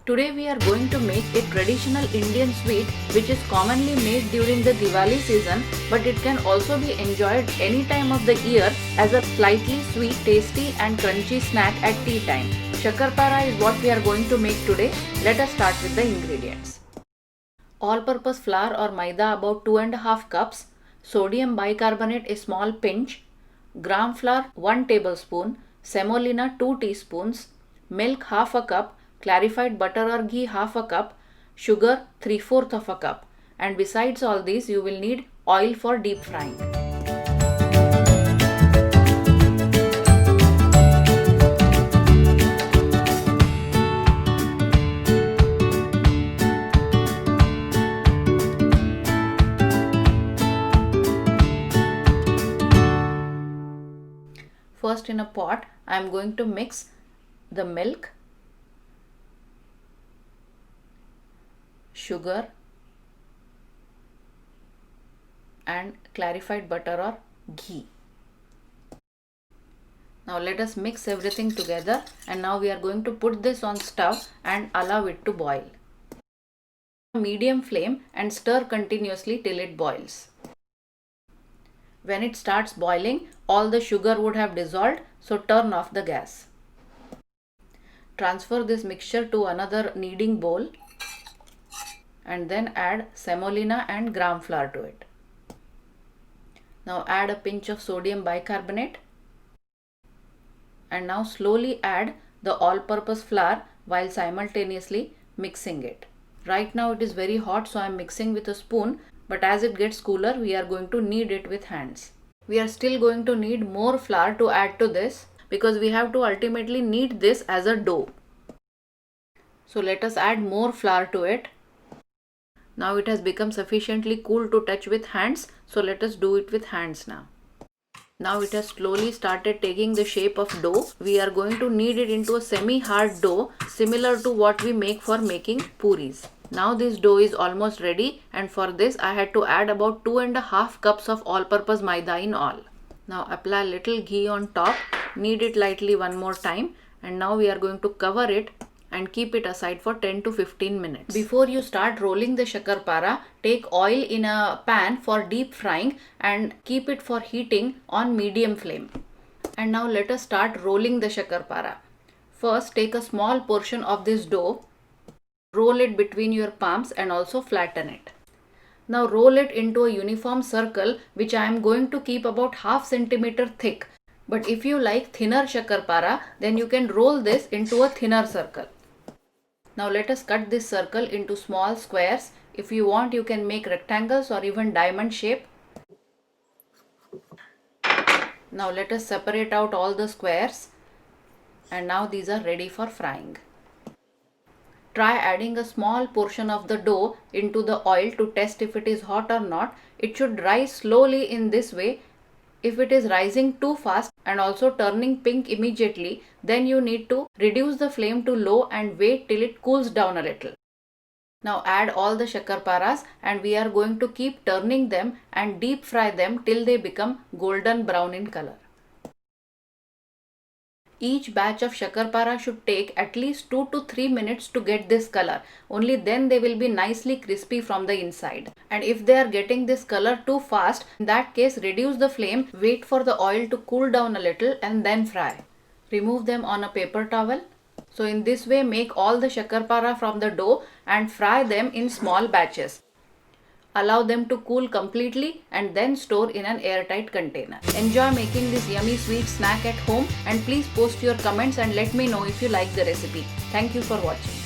Today we are going to make a traditional Indian sweet which is commonly made during the Diwali season, but it can also be enjoyed any time of the year as a slightly sweet, tasty and crunchy snack at tea time. Shakarpara is what we are going to make today. Let us start with the ingredients. All-purpose flour or maida about 2.5 cups, sodium bicarbonate a small pinch, gram flour 1 tablespoon, semolina 2 teaspoons, milk half a cup, clarified butter or ghee half a cup, sugar 3/4 of a cup, and besides all these you will need oil for deep frying. First, in a pot I am going to mix the milk, sugar and clarified butter or ghee. Now let us mix everything together, and now we are going to put this on stove and allow it to boil. Medium flame and stir continuously till it boils. When it starts boiling, all the sugar would have dissolved, so turn off the gas. Transfer this mixture to another kneading bowl and then add semolina and gram flour to it. Now add a pinch of sodium bicarbonate and now slowly add the all-purpose flour while simultaneously mixing it. Right now it is very hot, so I am mixing with a spoon, but as it gets cooler we are going to knead it with hands. We are still going to need more flour to add to this because we have to ultimately knead this as a dough. So let us add more flour to it. Now it has become sufficiently cool to touch with hands, so let us do it with hands now. Now it has slowly started taking the shape of dough. We are going to knead it into a semi-hard dough similar to what we make for making puris. Now this dough is almost ready, and for this I had to add about 2.5 cups of all-purpose maida in all. Now apply little ghee on top, knead it lightly one more time, and now we are going to cover it and keep it aside for 10 to 15 minutes. Before you start rolling the shakarpara, take oil in a pan for deep frying and keep it for heating on medium flame. And now let us start rolling the shakarpara. First, take a small portion of this dough, roll it between your palms and also flatten it. Now roll it into a uniform circle, which I am going to keep about half centimeter thick. But if you like thinner shakarpara, then you can roll this into a thinner circle. Now let us cut this circle into small squares. If you want, you can make rectangles or even diamond shape. Now let us separate out all the squares, and now these are ready for frying. Try adding a small portion of the dough into the oil to test if it is hot or not. It should rise slowly in this way. If it is rising too fast and also turning pink immediately, then you need to reduce the flame to low and wait till it cools down a little. Now add all the shakarparas, and we are going to keep turning them and deep fry them till they become golden brown in color. Each batch of shakarpara should take at least 2 to 3 minutes to get this color. Only then they will be nicely crispy from the inside. And if they are getting this color too fast, in that case reduce the flame, wait for the oil to cool down a little and then fry. Remove them on a paper towel. So in this way, make all the shakarpara from the dough and fry them in small batches. Allow them to cool completely and then store in an airtight container. Enjoy making this yummy sweet snack at home, and please post your comments and let me know if you like the recipe. Thank you for watching.